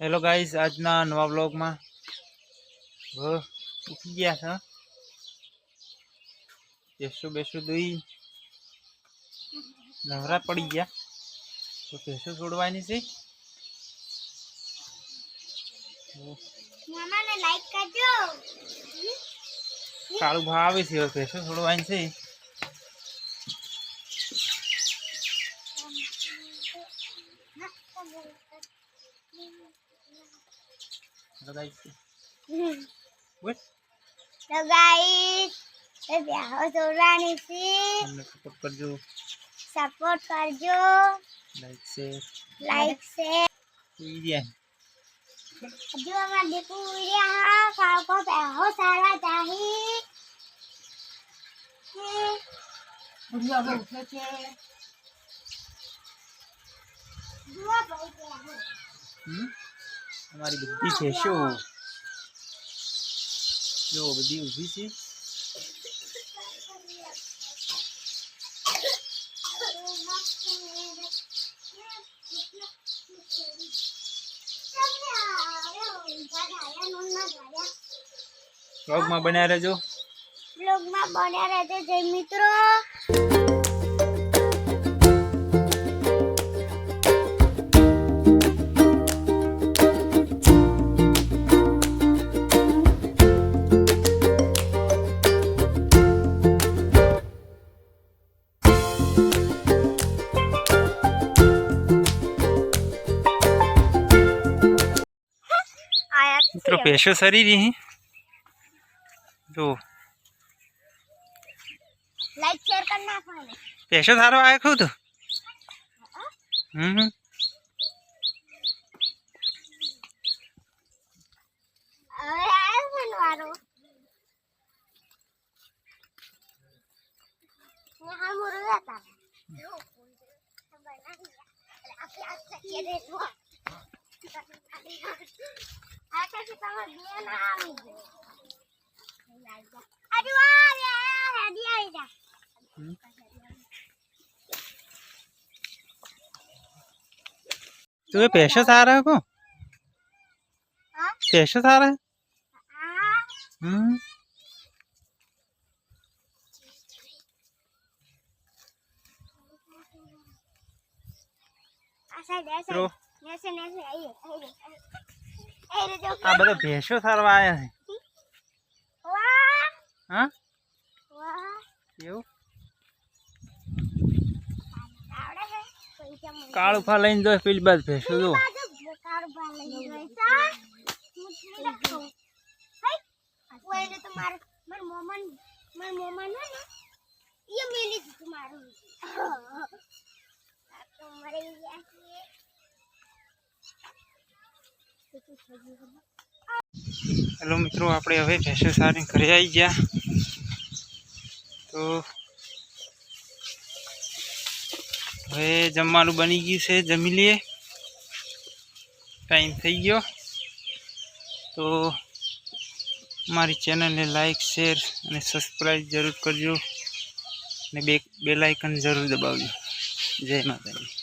Hello guys, आज ना नवा व्लॉग में उठी गया था। भैंसो बेसो दुई नवरा पड़ी गया तो भैंसो छोड़वानी से मामा ने लाइक करजो। कालू भावे से भैंसो छोड़वानी से। तो गाइस ब्याह छोड़वानी से हमने सपोर्ट करजो लाइक से जो हमारे देखो यहाँ काल को बहुत सारा चाहिए बुढ़िया को उठे थे दुआ बहुत हमारी बद्दी भैंसो जो बद्दी उभी थी व्लॉग में बना रहजो। व्लॉग में बना रहते जय मित्रों। मित्रों भैंसो सरी रही हैं जो लाइक शेयर करना पड़े। भैंसो थारो आया खुद अरे आया बनवारो यहाँ मुर्गा था तुम्हें पैसे आ रहा है को पैसे आ रहा है आ बड़ा भैंसो थारवा आया है। हाँ कालू फा लईने जो पेली बाजू भैंसो जो हेलो मित्रों, आपणे हवे भैंसो सारी घरे आई गया तो हवे जमवानुं बनी गयुं छे। जमी लीए, टाइम थई गयो तो हमारी चैनल ने लाइक शेर और सब्सक्राइब जरूर करजो ने बेल आइकन जरूर दबावजो। जय माता दी।